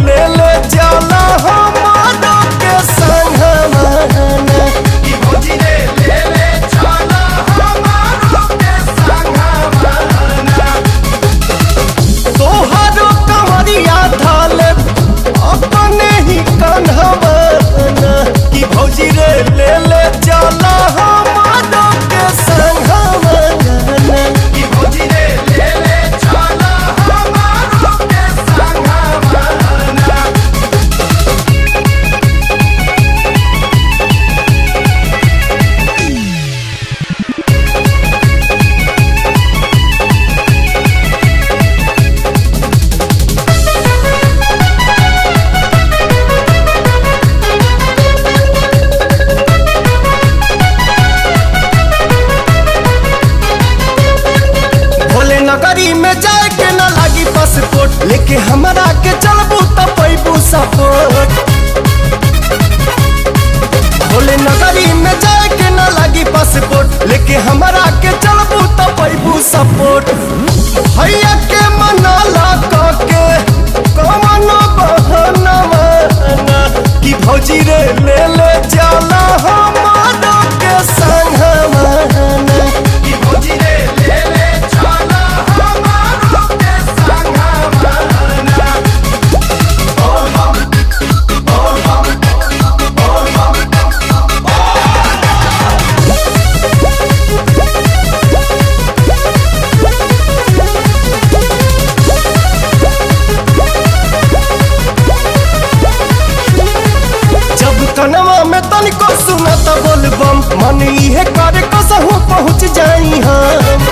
ले ले चला हमारो के संगवाना कि भौजी रे ले ले चला हमारो के संगवाना। तोहरो कंवरिया धाले अपने ही कन्हवाना कि भौजी रे ले ले चला हमारो के संगवाना कि भौजी रे ले ले चला हमारो के संगवाना। भोले नगरी में जाए के न लागी पासपोर्ट लेके हमरा के चलबू त पैबू सपोर्ट। भोले नगरी में जाए के न लागी पासपोर्ट लेके हमरा के चलबू त पैबू सपोर्ट। भैया के मनाला के कौन बहनवा कि भौजी रे ले ले चला हमारो के संगवाना कि भौजी रे ले ले चला हमारो के संगवाना। बोल बम बोल बम बोल बम। जब कनवा में तनिको सुनत बोलबम मन इहे करे कसहु पहुँच जाई हम।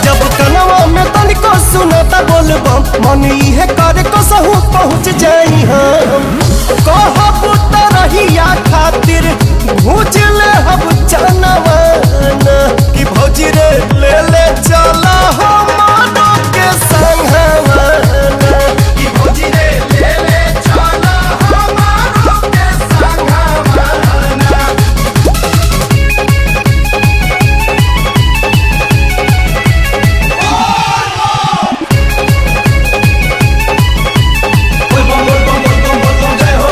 जब कनवा में तनिको सुनत बोलबम मन इहे करे कसहु पहुँच जाई हम। कहबू त रहिया खातिर भूज ले हम चनवाना कि भौजी रे ले ले चला हमारो के संगवाना कि भौजी रे ले ले चला हमारो के संगवाना। बोल बम बोल बम बोल बम बोल बम जय हो।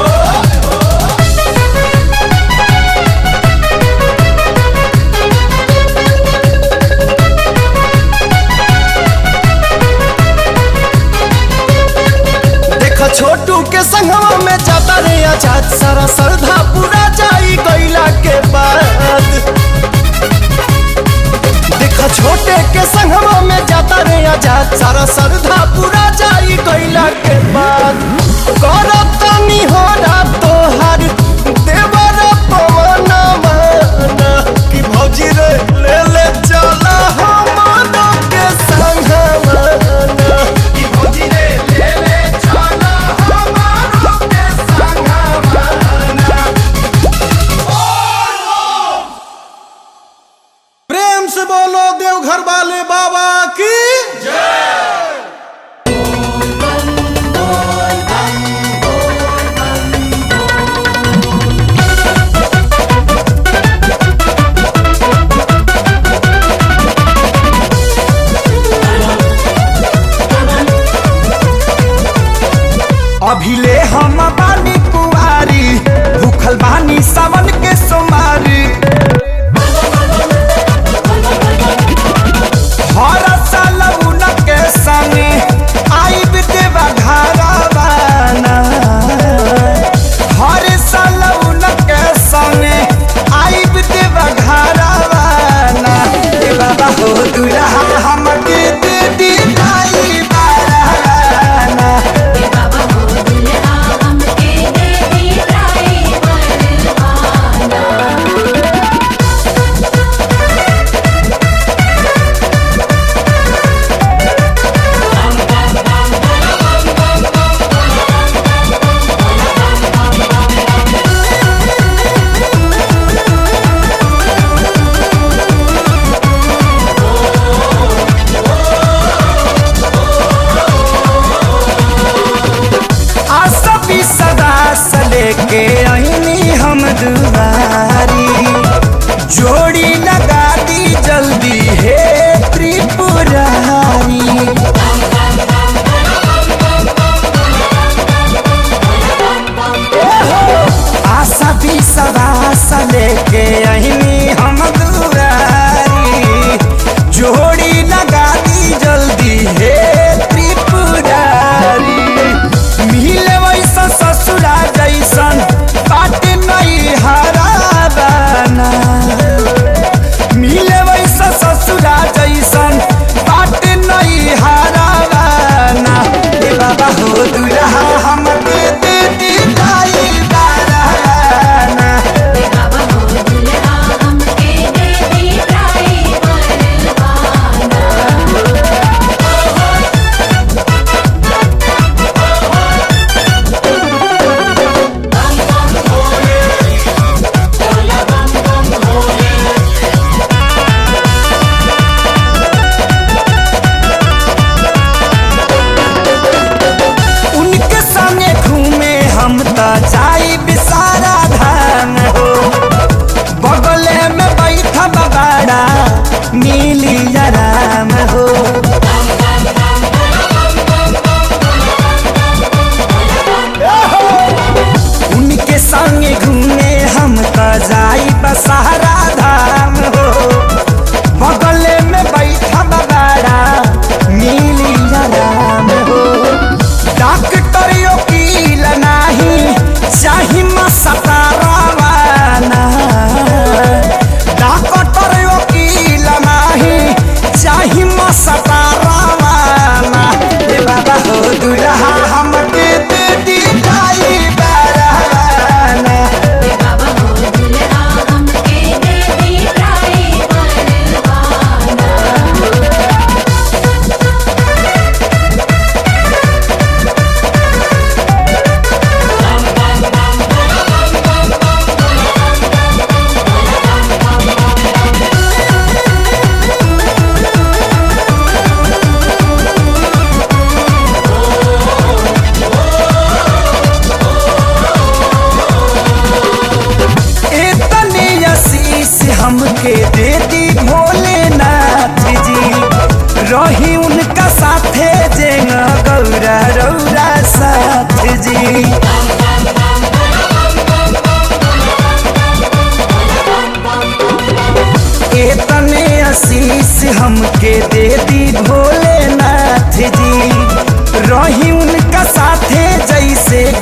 देखा छोटू के संगवा में जाता रे आजाद सारा श्रद्धा पूरा जाई गईला के बाद। देखा छोटे के संगवा में जाता रे आजाद सारा श्रद्धा पूरा जाई गईला के बाद। करब तनी होरा तोहार देवर पवनवा कि भौजी रे ले ले चला हमारो के संगवाना कि भौजी रे ले ले चला हमारो के संगवाना। प्रेम से बोलो देवघर वाले बाबा की अभिले हम बानी कुआरी भूखल बानी सावन के सोमारी। हर साल उनके संगे आई देवा घरवाना। हर साल उनके संगे आई देवा घरवाना। ए बाबा हो दुल्हा हमके दे दी दाई बाराना। हे बाबा हो दुल्हा हमके दे दी ड्राइवर आना।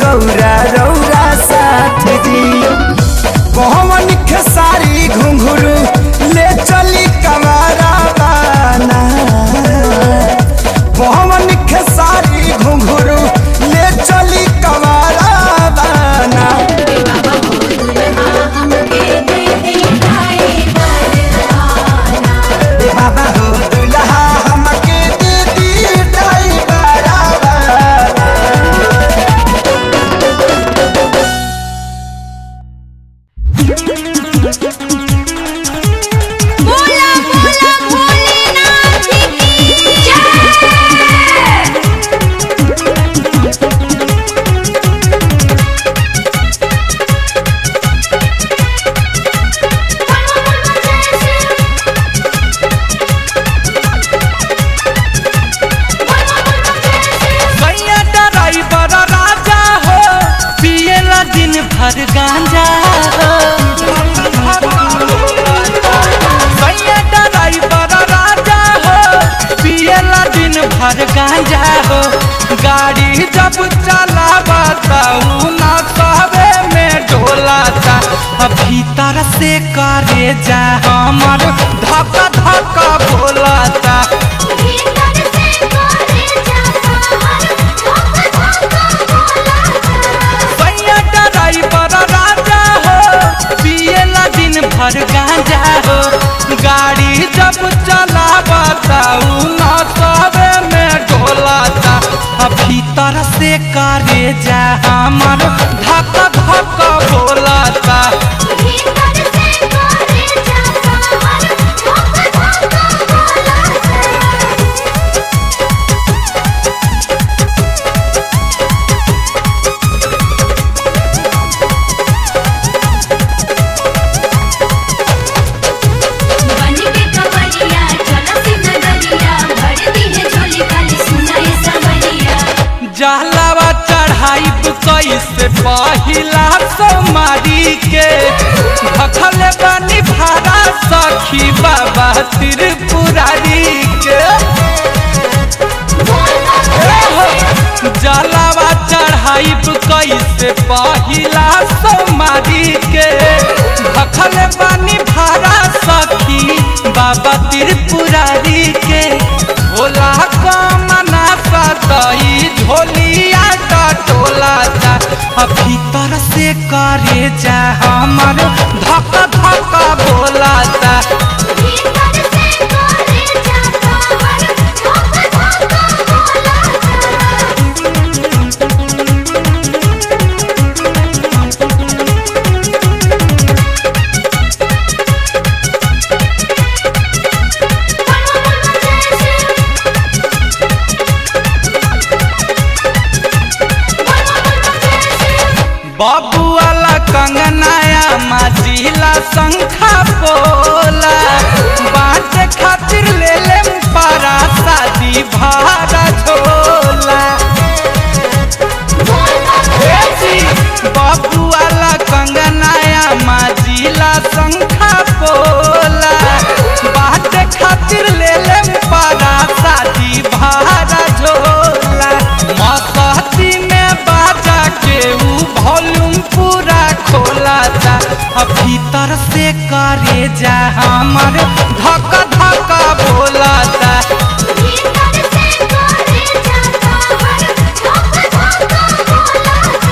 गौरा रौरा साथ जी पवन खेसारी घुंघरू ले चली कवारा बाना पवन खेसारी घुंघरू ले चली कवारा बाना बाबा हो दुल्हा हमके दे दे ड्राइवर आना बाबा हो दुल्हा हमके दे दी ड्राइवर बाना बोला बोला भोलेनाथ की जय। सैया ड्राइवर राजा हो पिएला दिन भर गांजा हो सैया ड्राइवर राजा हो पिएला दिन भर गांजा हो गाड़ी जब चलावता ना कहवे में ढोलाता भीतर से करे जा हमर धक धक बोलाता भीतर से करे जाता हर धोखा धोखा बोला सैया ड्राइवर राजा हो पिएला दिन भर गांजा हो गाड़ी जब चलावता ना कहवे में ढोलाता भीतर से करे जा हमर धक धक बोलाता भीतर से करे जाता हर धोखा धोखा बोला बन के कवरिया चला सी नगरिया भर दी है झोली खाली सुनाए सबरिया जहलावा चढ़ाई कैसे पहिला सोमारी के भखल बानी भाड़ा सखी बाबा त्रिपुरारी के जलावा चढ़ाई कैसे पहिला सोमारी के भखल बानी भाड़ा सखी बाबा त्रिपुरारी के भोला कमना सतई झोलिया टोलाता भीतर से करे जा हमर धक धक बोलाता भीतर से करे जाता हर धोखा धोखा बोला बाबू वाला कंगनाया माजिला शंखा पोला बात खातिर ले ले पारा शादी भाड़ा झोला बाबू वाला कंगनाया माजिला शंखा पोला बात खातिर ले ले पारा शादी भाड़ा झोला मस्ती में बाजा के ऊ वॉल्यूम पूरा खोलाता भीतर से करे जा हमर धक धक बोलाता भीतर से करे जाता हर धोखा धोखा बोला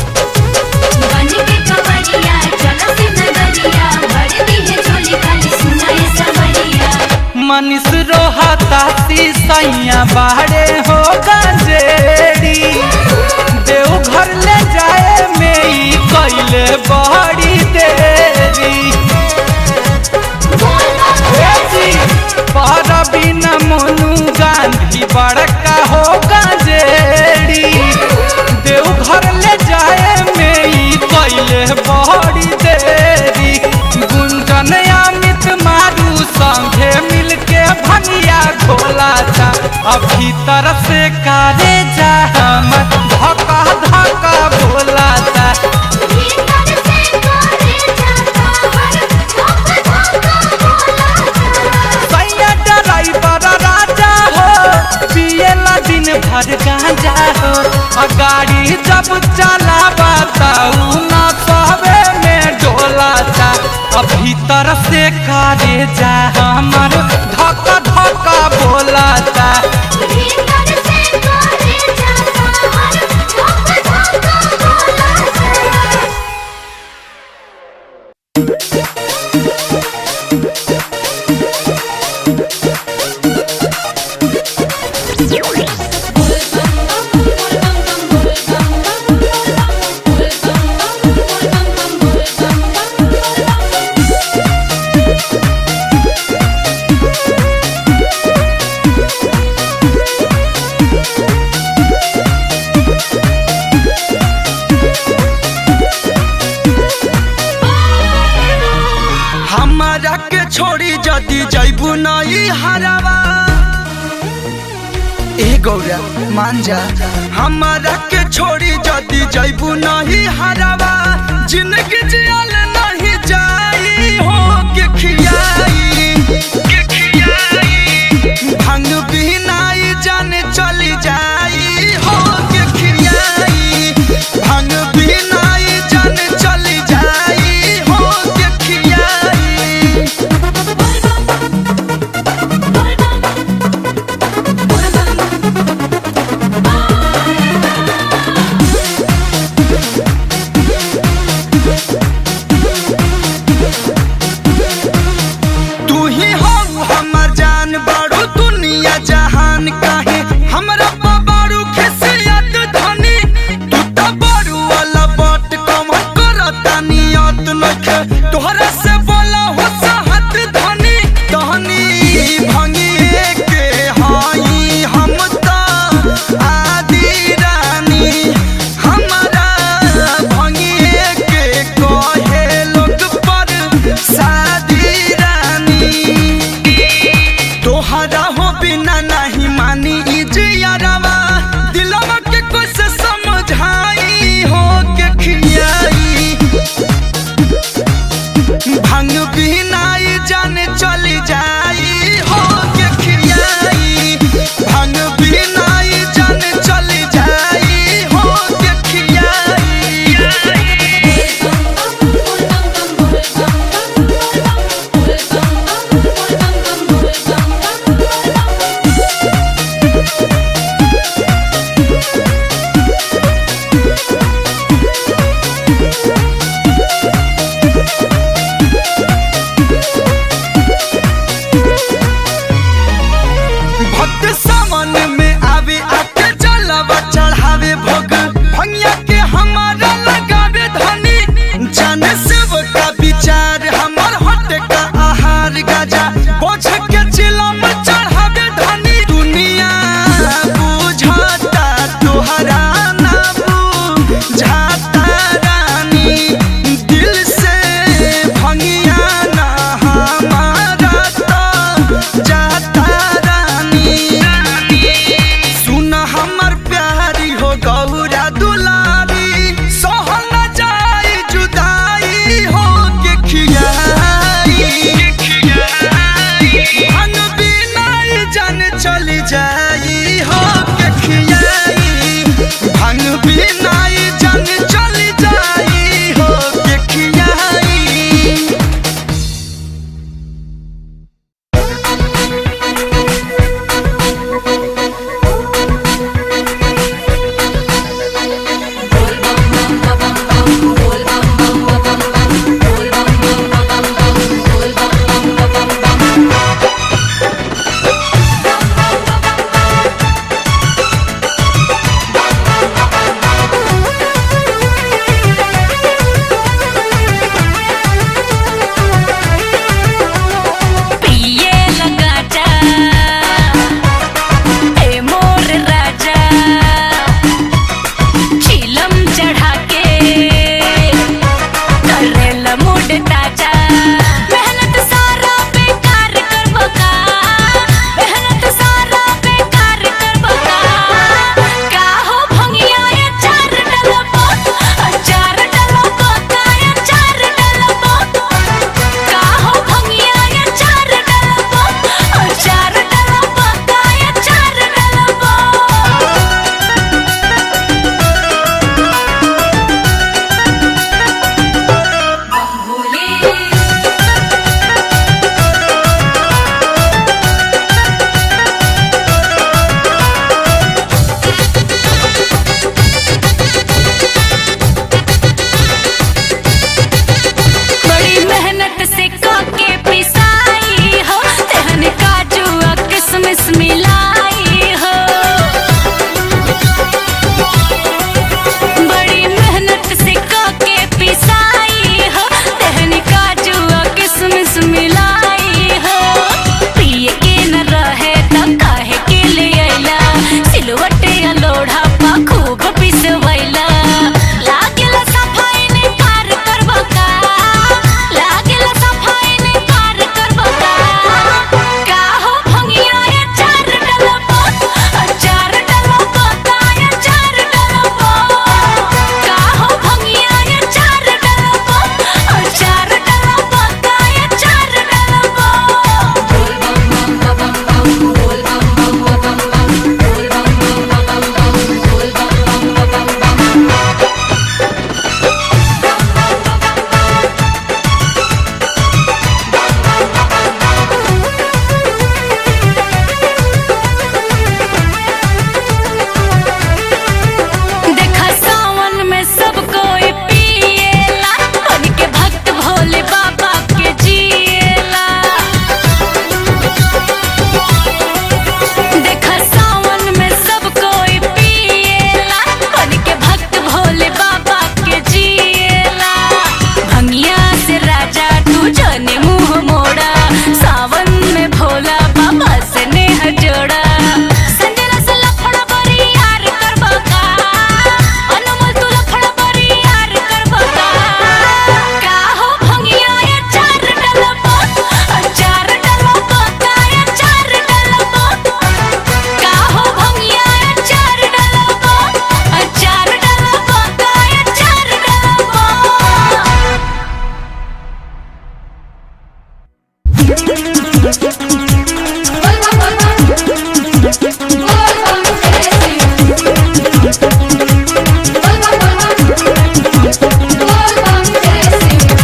बन के कवरिया चला सी नगरिया भर दी है झोली खाली सुनाए सबरिया मनीष रोहता सैया बाहरे हो गंजेड़ी देवघर ले जाए में ही कैले बड़ी देरी पर बिना मोनू गांधी बड़का हो गंजेड़ी देवघर ले जाए में ही कैले बड़ी देरी गुंजन अमित मारू संगे मिलके भनिया खोला था भीतर से कारे जा हम धका धका बोला था भीतर से करे जाता भीतर से करे जा हमर धक धक बोलता भीतर से करे जा हमर धक धक बोलता हमारा के छोड़ी जदी जैबू नई हरावा ए गौरा मान जा हमारा के छोड़ी जदी जैबू नहीं हरावा जिंदगी जियल नहीं जाई हो के खियाई भंग बिनाई जाने चली जाई हो के खियाई भंग बिनाई जाने चली जाई हो के खियाई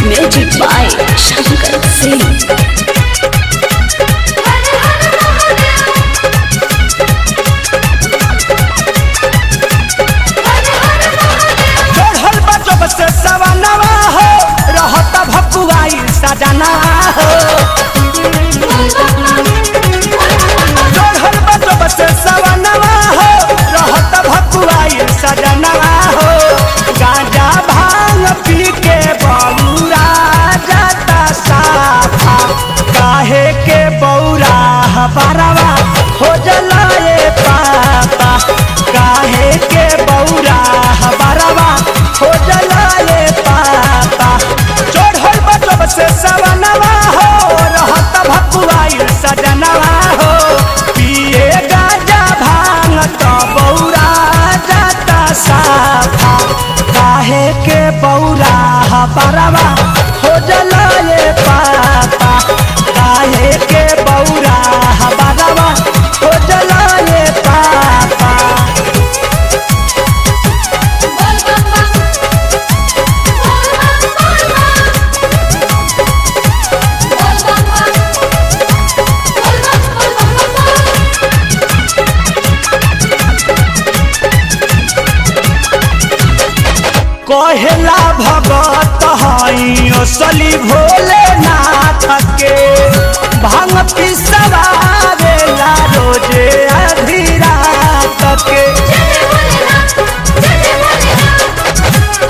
म्यूजिक बाय शंकर सिंह। चढ़ल बा जब से सवनवा हो रहत भकुआई सजना हो। चढ़ल बा जब से सवनवा हो रहत भकुआई सजनवा हो। गांजा भांग पी के बौरा जाता साफा काहे के बौरा हबारवा हो जलाए पापा काहे के बौरा हबारवा हो जलाए पापा। चढ़ल बा जब से सवनवा हो रहत भकुआई सजनवा हो। पिए गांजा भांग तो बौरा जाता साफा काहे के बौरा हबारवा हो जलाए पापा काहे के बौरा हबारवा हो जलाए पापा। कहेला भगत हई असली भोलेनाथ के भांग पिसवावेला रोजे आधी रात के।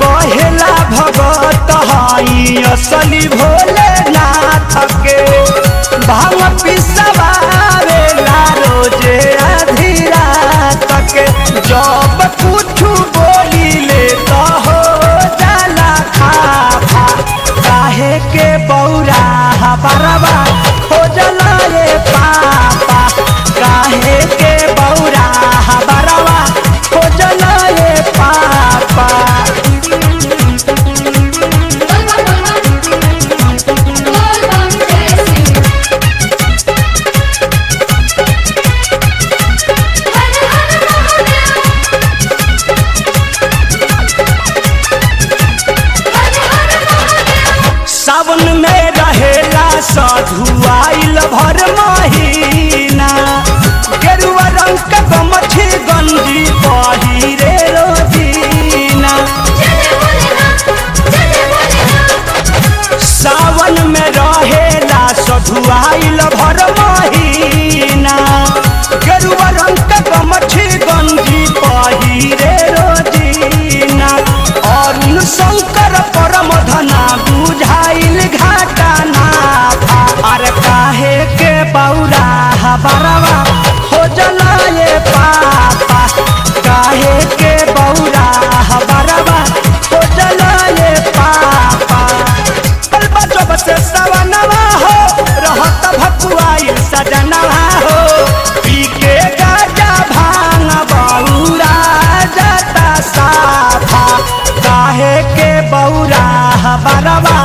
कहेला भगत हई असली भोलेनाथ के भांग पिसवावेला रोजे आधी रात के। जब कुछ बोली ले तो हो जाला खाफा काहे के बौरा हबारवा हो जलाए पापा काहे के बौरा हबारवा हो जलाए पापा। सावन में रहेला सधुआइल भर महीना गेरुआ रंग के गमछी गंजी पहिरे रोजीना। सावन में रहेला सधुआइल भर महीना गेरुआ रंग के गमछी गंजी पहिरे रोजीना। अरुण शंकर परम धना बुझाइल घाटा नाफा अरे काहे के बौरा हबारवा हो जलाए पापा काहे के बौरा हबारवा हो जलाए पापा। बलबा जब से सवनवा हो रहत भकुआई सजनवा हो। पी के गाजा भांग बौरा जाता साफा काहे के बौरा हबारवा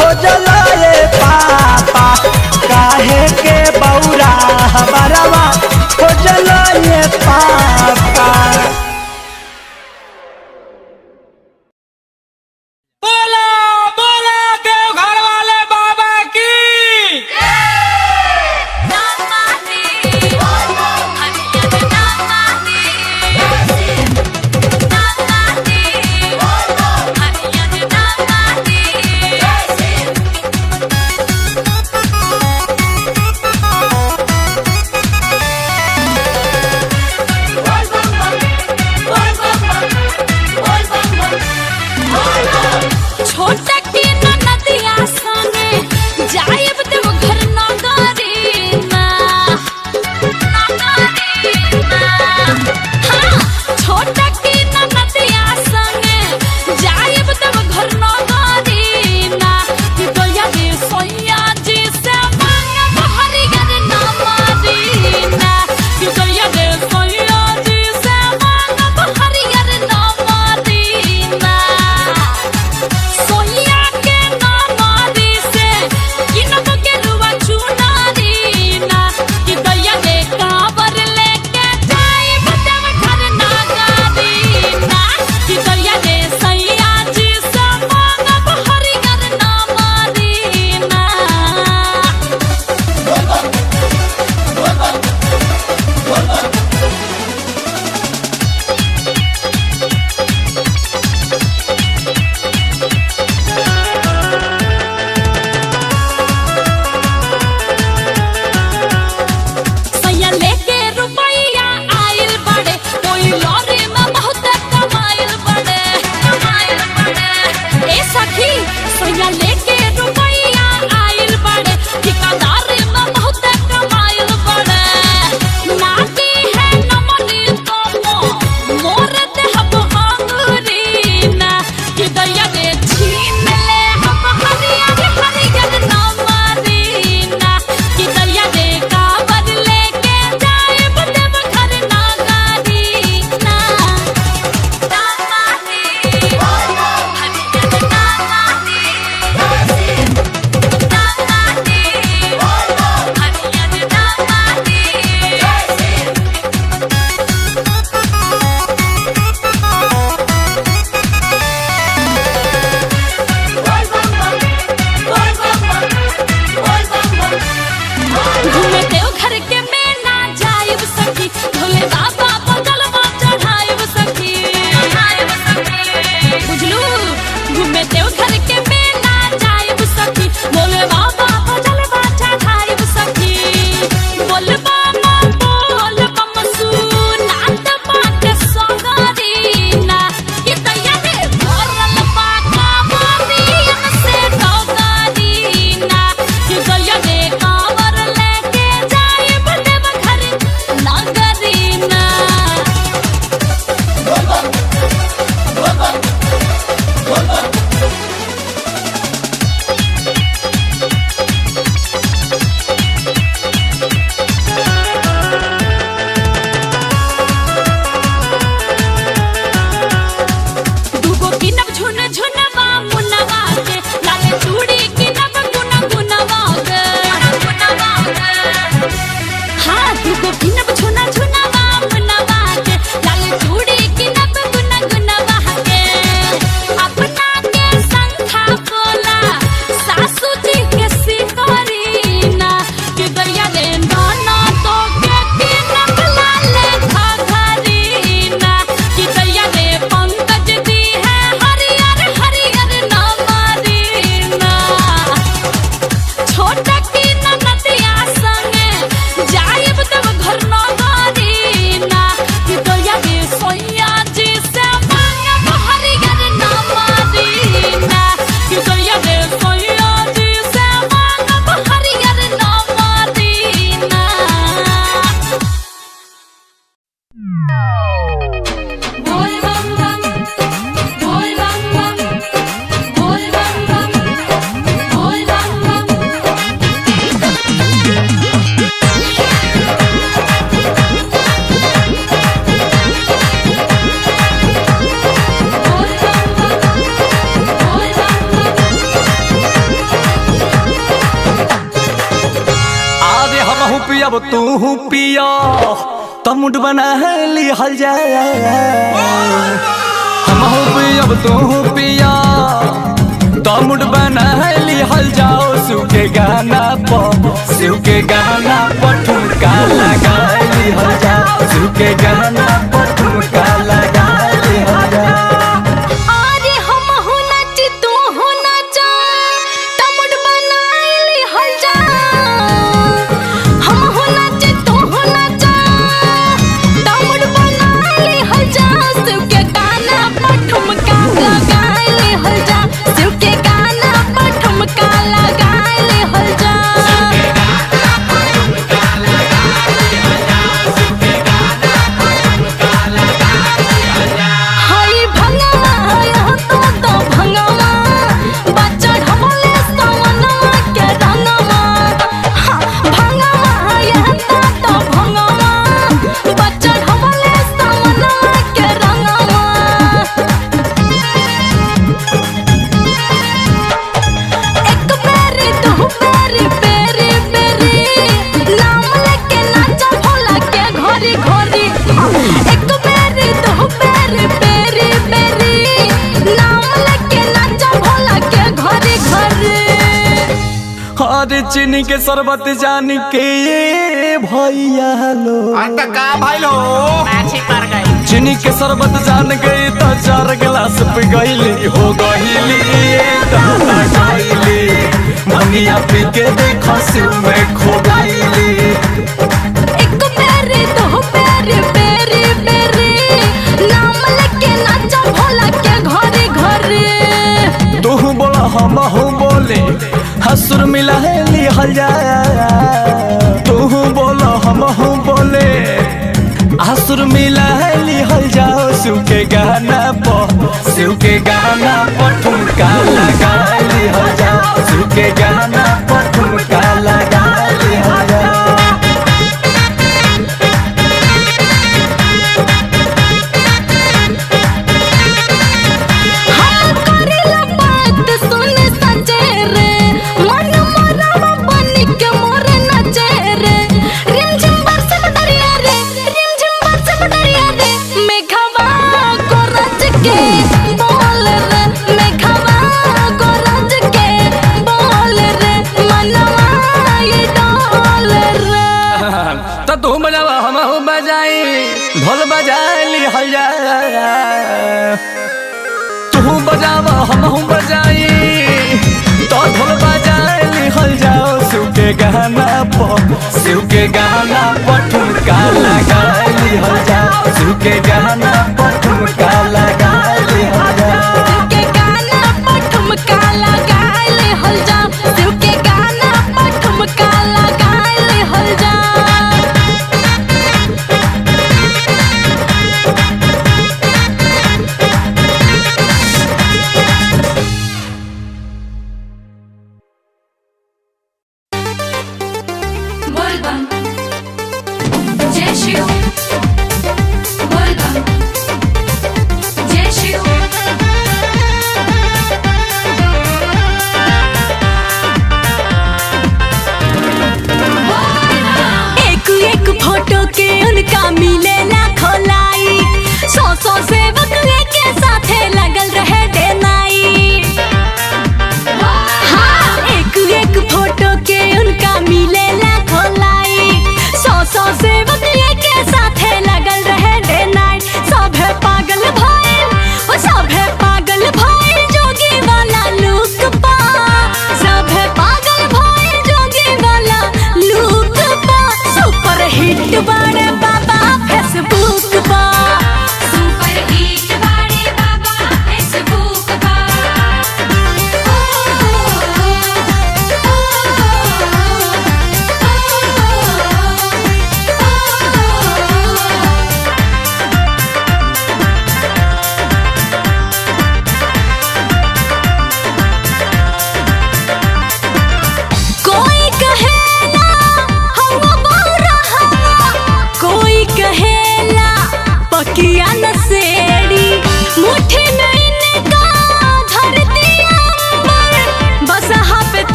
हो जलाए पापा काहे के बौरा हबारवा हो जलाए पापा। बोला बोला देवघर वाले बाबा की। Bye. पियब तू पिया तमुड बना लिहल जाए हम पियब तू पिया तमुड बना लिहल जाओ शिव के गाना पर ठुमका लगा लिहल जाओ शिव के गाना पर ठुमका लगा लिहल जाओ अरे हम हो नाच तू हो नाचा तमुड बनाइली हल जा हम हो नाच तू हो नाचा तमुड बनाइली हल जा शिव के गाना पर ठुमका लगाइली हल जा शिव के गाना पर ठुमका लगाइली हल जा हई भंगवा यहाँ तो भंगवा बच्चा ढोले सवनवा के रंगवा भंगवा यहाँ तो भंगवा बच्चा ढोले सवनवा के रंगवा एक बेरी दो बेरी बेरी बेरी नाम लेके नाचा भोला के घोरी घोरी एक बेरी दो बेरी बेरी बेरी नाम लेके नाचा भोला के घोरी घोरी अरे चीनी के शरबत जान के भैया लो अंत का भाई लो चीनी के शरबत जान गई तो 4 गिलास पी गईली हो गईली दादा गईली भंगिया पी के देखो शिव में खो गईली एक बेरी दो बेरी बेरी बेरी नाम लेके नाचा भोला के घोरी घोरी तू बोला हम बोले हसुर मिला है लिहल जाए तू बोला हम बोले हसुर मिला है लिहल जाओ शिव के गाना पर ठुमका लगा लिहल जाओ शिव के गाना पर ठुमका लगा लिहल जाओ हम करेला बात सुन सचे रे मन मोरवा बनी के मोर नचे रे रिमझिम बरसत दरिया रे रिमझिम बरसत दरिया रे मेघवा गरज के बोल रे मेघवा गरज के बोल रे मनवा ये डोल रे तो तू बजावा हम बजाई ढोल बजाए लिहल जाए तू बजावा हम बजाई तो ढोल बजाए लिहल जाओ शिव के गाना पर ठुमका लगा लिहल जाओ शिव के गाना पर ठुमका लगा लिहल जाओ शिव के गाना पर ठुमका लगाइले हल जा शिव के गाना पर ठुमका लगाइले हल जा बोल बम जय शिव बोल बम जय शिव एक एक फोटो के उनका मिले ना खोलाई 100 सेवक लेके साथे लगल रहे डे नाई हाँ एक एक फोटो के उनका मिले ना खोलाई 100 सेवक लेके साथे लगल रहे डे नाई सभे पागल भइल ओ सभे पागल भइल जोगी वाला लुक पा सभे पागल भइल जोगी वाला लुक पा सुपर हिट बड़े बाबा फेसबुक पा सुपर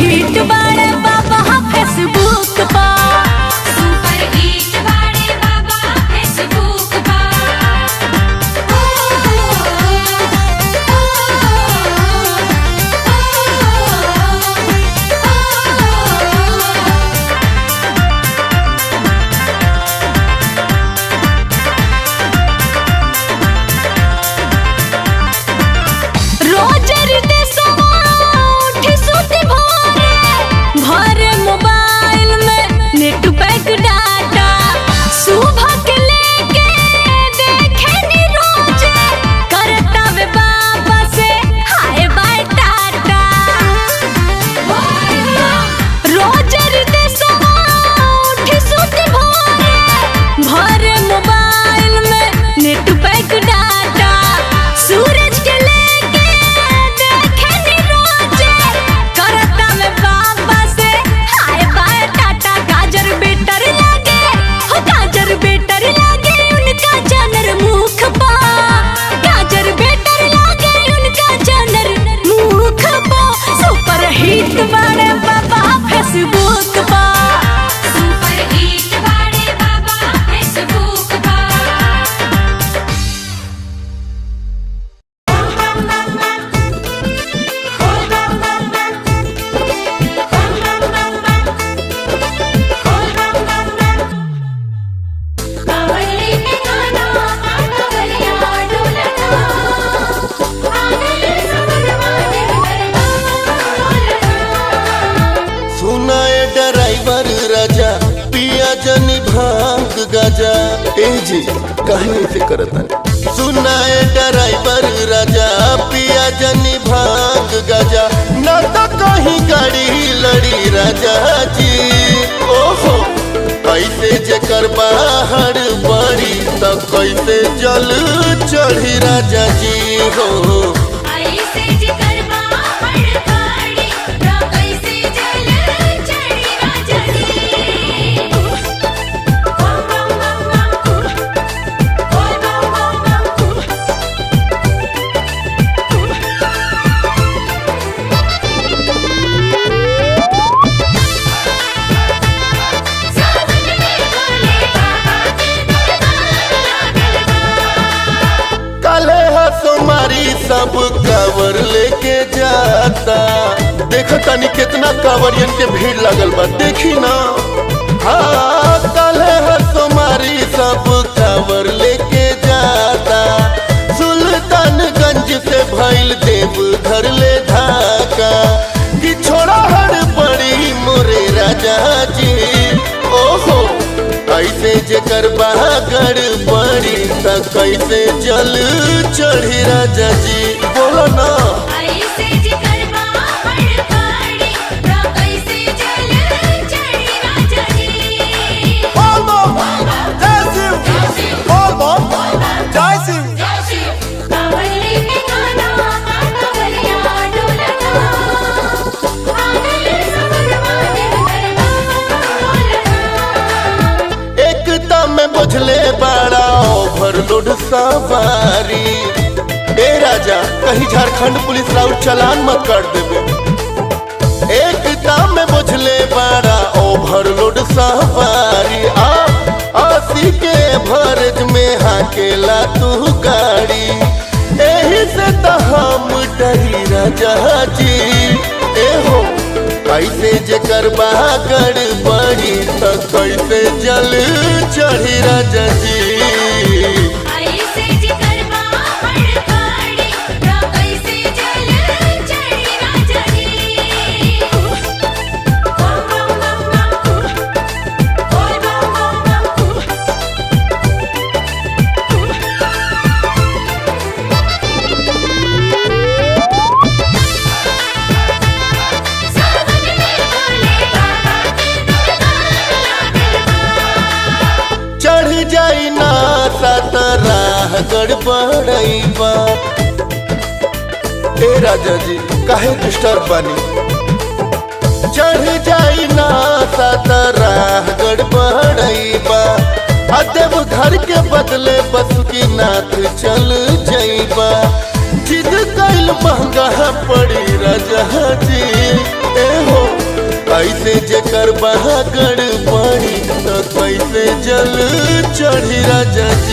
हिट बाड़े बाबा फेसबुक पर सुपर हिट बाड़े बाबा फेसबुक रोज रितेशवा उठी सुती भोरे मोबाइल में नेट पैक डाटा सुबह के लेके देखे नी रोज करता वे बाबा से हाय बाय टाटा रोज रितेशवा उठी सुती भोरे मोबाइल में नेट पैक डाटा सूरज के लेके देखे नी रोज करता में बाबा से हाय बाय टाटा गाजर बेटर लागे हो गाजर बेटर लागे उनका जानर मुख पा गाजर बेटर लागे उनका जानर मुख पा सुपर हिट बाड़े बाबा फेसबुक पा सुपर हिट बाड़े बाबा फेसबुक कावली के गाना कावलिया डोलना आगले सपनवा देवरना सुनाए ड्राइवर राजा पिया जनी भांग गजा ए जी कहीं ऐसे करता सुनाए ड्राइवर राजा पिया जनी भांग गजा ना तो कहीं गाड़ी लड़ी राजा जी ओहो ऐसे जेकर बाहर बड़ी तो कैसे जल चढ़ी राजा जी हो ऐसे जिकर बाहर गाड़ी ना कैसे जल चढ़ी राजा जी सावन में भोले बाबा के दरबार लागल बा काले हसुमारी सब कावर लेके जाता देखो तनी कितना कावरियन के भीड़ लगल बा देखी ना हाँ काले हसुमारी सब कावर लेके जाता सुल्तानगंज से भइल देवघर ले धाका कि छोड़ा हड़ बड़ी मोरे राजा जी ओहो ऐसे जेकर बागड़ बड़ी त कैसे जल चढ़ी राजा जी बोलो ना ऐसे जिकर बाहर गाड़ी ना कैसे जल चढ़ी राजा जी कावली के गाना कावलिया डोलना आगले सपनवा देवरना एक में बुझले बड़ा ओवरलोड सवारी ए राजा कहीं झारखंड पुलिस राउत चलान मत कर देवे एक में बुझले बड़ा ओवरलोड सवारी आसी के भरज में हाकेला तू गाड़ी एही से तो हम डरी राजा जी ए हो कैसे जेकर बागड़ बड़ी तो कैसे जल चढ़ी राजा जी ऐसे जिकर बाहर गाड़ी ना कैसे जल चढ़ी राजा जी सावन में भोले बाबा के दरबार लागल बा चढ़ जाई ना राह गड़बड़ैबा ए राजा जी काहे डिस्टर्ब बानी चढ़ जाई ना राह गड़बड़ैबा अदेव घर के बदले बसुकीनाथ चल जाइबा जिद कैल महंगा पड़ी राजा जी ए हो ऐसे जेकर बहागड़ पड़ी तो कैसे जल चढ़ी राजा जी।